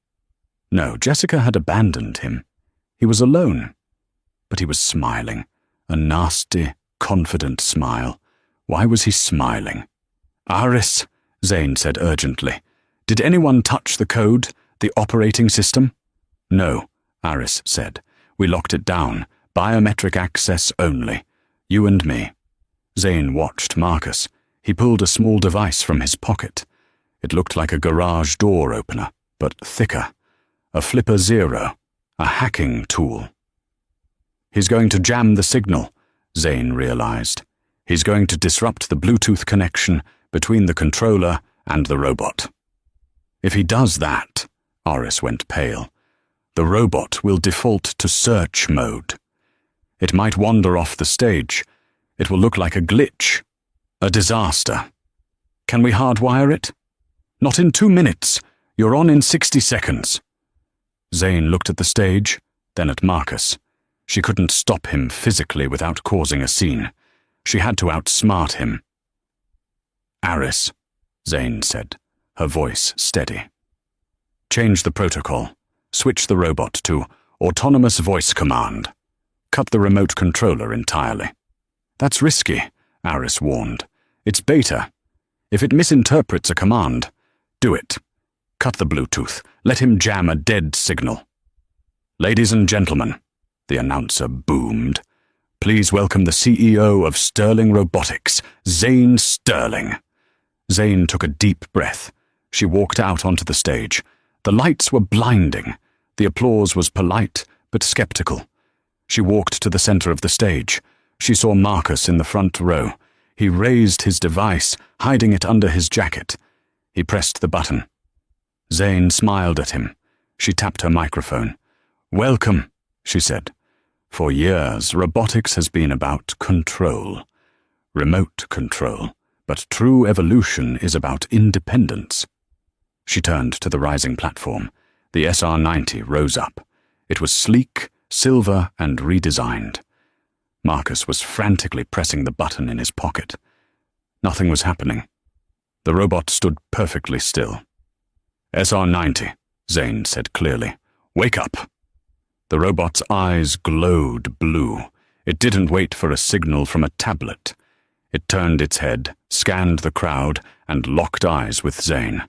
No, Jessica had abandoned him. He was alone. But he was smiling, a nasty, confident smile. Why was he smiling? "Aris," Zane said urgently, "did anyone touch the code, the operating system?" "No," Aris said. "We locked it down. Biometric access only. You and me." Zane watched Marcus. He pulled a small device from his pocket. It looked like a garage door opener, but thicker. A Flipper Zero, a hacking tool. "He's going to jam the signal," Zane realized. "He's going to disrupt the Bluetooth connection between the controller and the robot. If he does that," Aris went pale, "the robot will default to search mode. It might wander off the stage. It will look like a glitch. A disaster. Can we hardwire it?" "Not in 2 minutes. You're on in 60 seconds. Zane looked at the stage, then at Marcus. She couldn't stop him physically without causing a scene. She had to outsmart him. "Aris," Zane said, her voice steady. "Change the protocol. Switch the robot to autonomous voice command. Cut the remote controller entirely." "That's risky," Aris warned. "It's beta. If it misinterprets a command, do it. Cut the Bluetooth. Let him jam a dead signal." "Ladies and gentlemen," the announcer boomed, "please welcome the CEO of Sterling Robotics, Zane Sterling." Zane took a deep breath. She walked out onto the stage. The lights were blinding. The applause was polite, but skeptical. She walked to the center of the stage. She saw Marcus in the front row. He raised his device, hiding it under his jacket. He pressed the button. Zane smiled at him. She tapped her microphone. "Welcome," she said. "For years, robotics has been about control. Remote control. But true evolution is about independence." She turned to the rising platform. The SR-90 rose up. It was sleek, silver, and redesigned. Marcus was frantically pressing the button in his pocket. Nothing was happening. The robot stood perfectly still. "SR-90, Zane said clearly. "Wake up." The robot's eyes glowed blue. It didn't wait for a signal from a tablet. It turned its head, scanned the crowd, and locked eyes with Zane.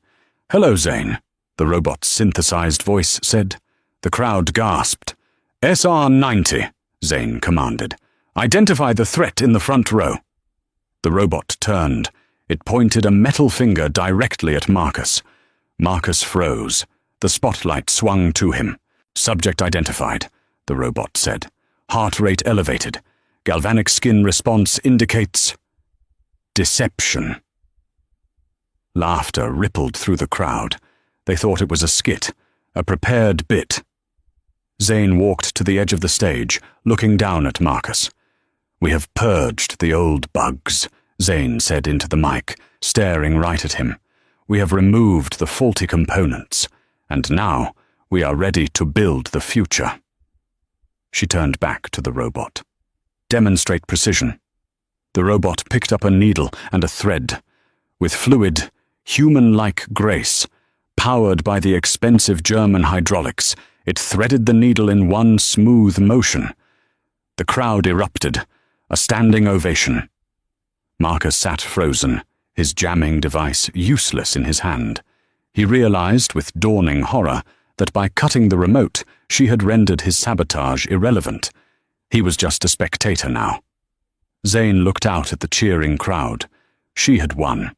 "Hello, Zane," the robot's synthesized voice said. The crowd gasped. "SR-90, Zane commanded. "Identify the threat in the front row." The robot turned. It pointed a metal finger directly at Marcus. Marcus froze. The spotlight swung to him. "Subject identified," the robot said. "Heart rate elevated. Galvanic skin response indicates deception." Laughter rippled through the crowd. They thought it was a skit, a prepared bit. Zane walked to the edge of the stage, looking down at Marcus. "We have purged the old bugs," Zane said into the mic, staring right at him. "We have removed the faulty components, and now we are ready to build the future." She turned back to the robot. "Demonstrate precision." The robot picked up a needle and a thread. With fluid, human-like grace, powered by the expensive German hydraulics, it threaded the needle in one smooth motion. The crowd erupted, a standing ovation. Marcus sat frozen, his jamming device useless in his hand. He realized with dawning horror that by cutting the remote, she had rendered his sabotage irrelevant. He was just a spectator now. Zane looked out at the cheering crowd. She had won.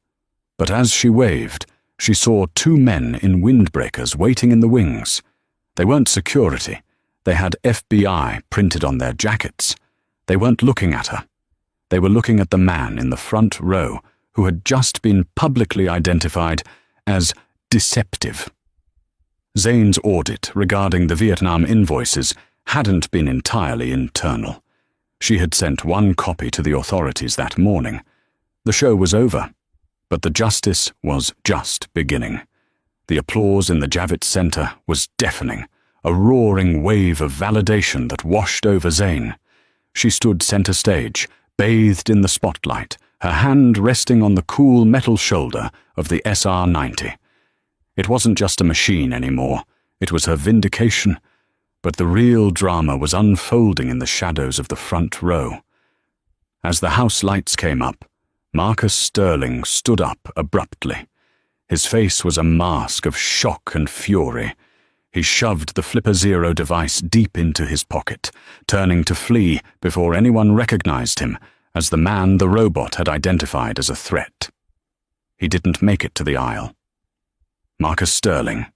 But as she waved, she saw two men in windbreakers waiting in the wings. They weren't security. They had FBI printed on their jackets. They weren't looking at her. They were looking at the man in the front row who had just been publicly identified as deceptive. Zane's audit regarding the Vietnam invoices hadn't been entirely internal. She had sent one copy to the authorities that morning. The show was over, but the justice was just beginning. The applause in the Javits Center was deafening, a roaring wave of validation that washed over Zane. She stood center stage, bathed in the spotlight, her hand resting on the cool metal shoulder of the SR-90. It wasn't just a machine anymore. It was her vindication. But the real drama was unfolding in the shadows of the front row. As the house lights came up, Marcus Sterling stood up abruptly. His face was a mask of shock and fury. He shoved the Flipper Zero device deep into his pocket, turning to flee before anyone recognized him as the man the robot had identified as a threat. He didn't make it to the aisle. Marcus Sterling.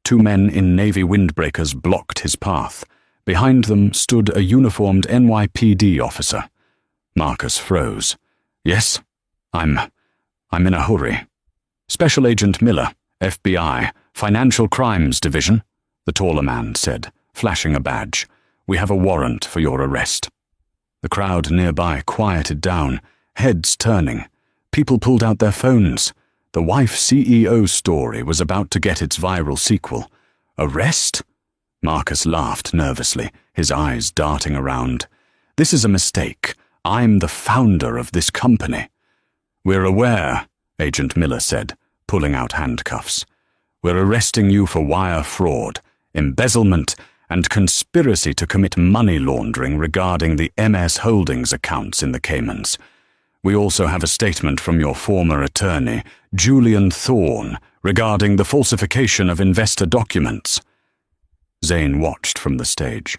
Two men in Navy windbreakers blocked his path. Behind them stood a uniformed NYPD officer. Marcus froze. "Yes, I'm in a hurry." "Special Agent Miller, FBI, Financial Crimes Division," the taller man said, flashing a badge. "We have a warrant for your arrest." The crowd nearby quieted down, heads turning. People pulled out their phones. The wife CEO story was about to get its viral sequel. "Arrest?" Marcus laughed nervously, his eyes darting around. "This is a mistake. I'm the founder of this company." "We're aware," Agent Miller said, pulling out handcuffs. "We're arresting you for wire fraud, embezzlement, and conspiracy to commit money laundering regarding the MS Holdings accounts in the Caymans. We also have a statement from your former attorney, Julian Thorne, regarding the falsification of investor documents." Zane watched from the stage.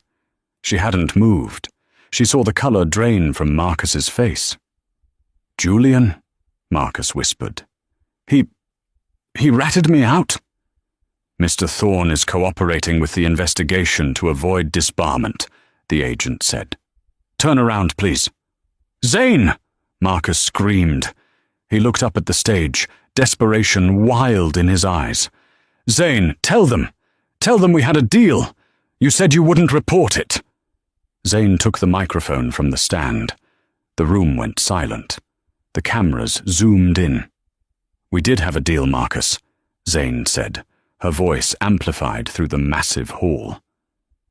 She hadn't moved. She saw the color drain from Marcus's face. "Julian?" Marcus whispered. He ratted me out." "Mr. Thorne is cooperating with the investigation to avoid disbarment," the agent said. "Turn around, please." "Zane!" Marcus screamed. He looked up at the stage, desperation wild in his eyes. "Zane, tell them! Tell them we had a deal! You said you wouldn't report it!" Zane took the microphone from the stand. The room went silent. The cameras zoomed in. "We did have a deal, Marcus," Zane said, her voice amplified through the massive hall.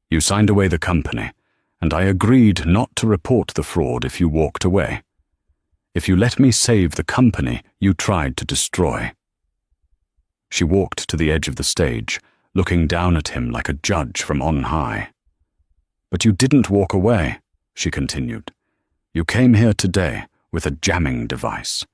"You signed away the company, and I agreed not to report the fraud if you walked away. If you let me save the company you tried to destroy." She walked to the edge of the stage, looking down at him like a judge from on high. "But you didn't walk away," she continued. "You came here today with a jamming device.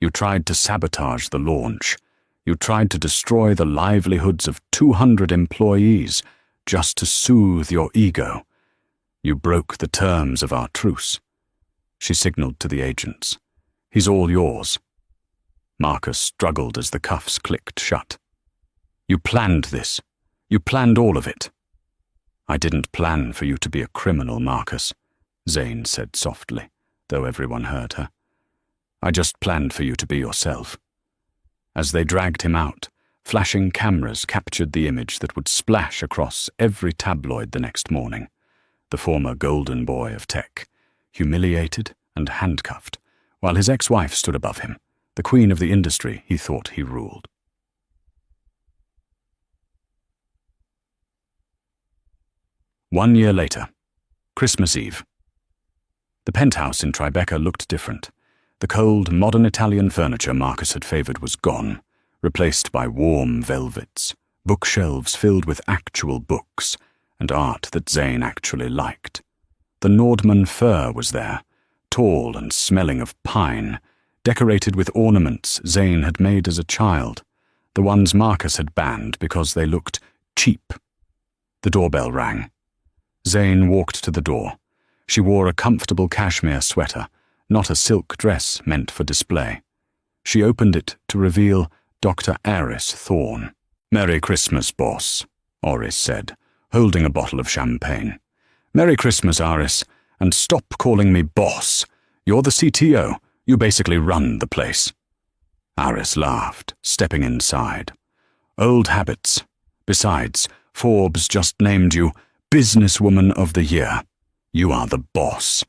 You tried to sabotage the launch. You tried to destroy the livelihoods of 200 employees just to soothe your ego. You broke the terms of our truce." She signaled to the agents. "He's all yours." Marcus struggled as the cuffs clicked shut. "You planned this. You planned all of it." "I didn't plan for you to be a criminal, Marcus," Zane said softly, though everyone heard her. "I just planned for you to be yourself." As they dragged him out, flashing cameras captured the image that would splash across every tabloid the next morning. The former golden boy of tech, humiliated and handcuffed, while his ex-wife stood above him, the queen of the industry he thought he ruled. One year later, Christmas Eve. The penthouse in Tribeca looked different. The cold, modern Italian furniture Marcus had favoured was gone, replaced by warm velvets, bookshelves filled with actual books, and art that Zane actually liked. The Nordmann fir was there, tall and smelling of pine, decorated with ornaments Zane had made as a child, the ones Marcus had banned because they looked cheap. The doorbell rang. Zane walked to the door. She wore a comfortable cashmere sweater, not a silk dress meant for display. She opened it to reveal Dr. Aris Thorne. "Merry Christmas, boss," Oris said, holding a bottle of champagne. "Merry Christmas, Aris, and stop calling me boss. You're the CTO. You basically run the place." Aris laughed, stepping inside. "Old habits. Besides, Forbes just named you Businesswoman of the Year. You are the boss."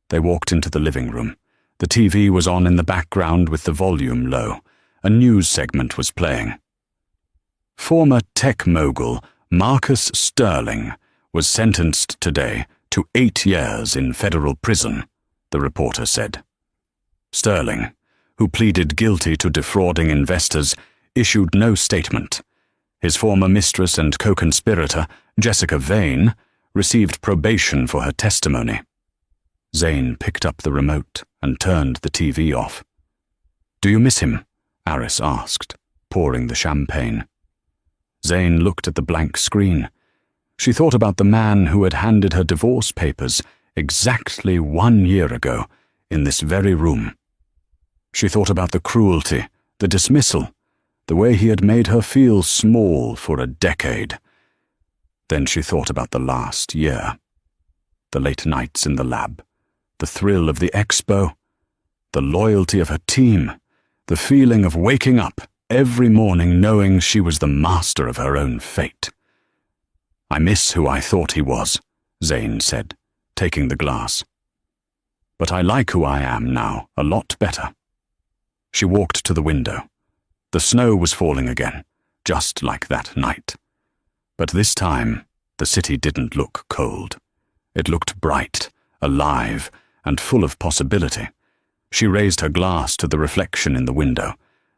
They walked into the living room. The TV was on in the background with the volume low. A news segment was playing. Former tech mogul Marcus Sterling was sentenced today to 8 years in federal prison, the reporter said. Sterling, who pleaded guilty to defrauding investors, issued no statement. His former mistress and co-conspirator, Jessica Vane, received probation for her testimony. Zane picked up the remote and turned the TV off. "Do you miss him?" Aris asked, pouring the champagne. Zane looked at the blank screen. She thought about the man who had handed her divorce papers exactly 1 year ago in this very room. She thought about the cruelty, the dismissal, the way he had made her feel small for a decade. Then she thought about the last year. The late nights in the lab, the thrill of the expo, the loyalty of her team, the feeling of waking up every morning knowing she was the master of her own fate. "I miss who I thought he was," Zane said, taking the glass. "But I like who I am now a lot better." She walked to the window. The snow was falling again, just like that night. But this time, the city didn't look cold. It looked bright, alive, and full of possibility. She raised her glass to the reflection in the window.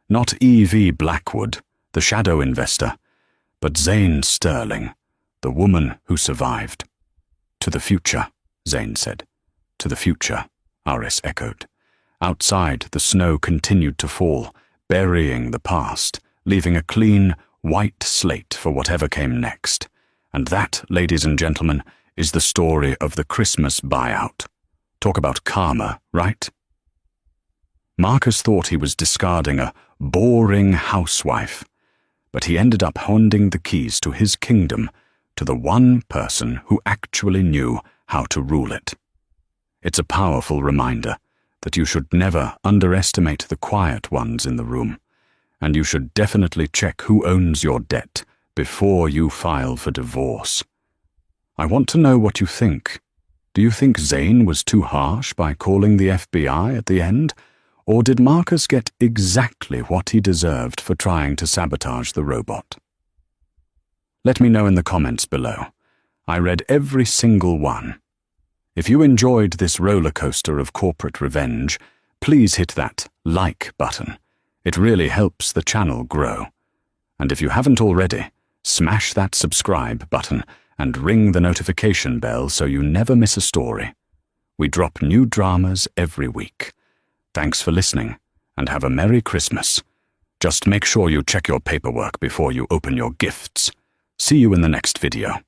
Not E.V. Blackwood, the shadow investor, but Zane Sterling, the woman who survived. "To the future," Zane said. "To the future," Aris echoed. Outside, the snow continued to fall, burying the past, leaving a clean, white slate for whatever came next. And that, ladies and gentlemen, is the story of the Christmas buyout. Talk about karma, right? Marcus thought he was discarding a boring housewife, but he ended up handing the keys to his kingdom to the one person who actually knew how to rule it. It's a powerful reminder that you should never underestimate the quiet ones in the room, and you should definitely check who owns your debt before you file for divorce. I want to know what you think. Do you think Zane was too harsh by calling the FBI at the end? Or did Marcus get exactly what he deserved for trying to sabotage the robot? Let me know in the comments below. I read every single one. If you enjoyed this roller coaster of corporate revenge, please hit that like button. It really helps the channel grow. And if you haven't already, smash that subscribe button and ring the notification bell so you never miss a story. We drop new dramas every week. Thanks for listening, and have a Merry Christmas. Just make sure you check your paperwork before you open your gifts. See you in the next video.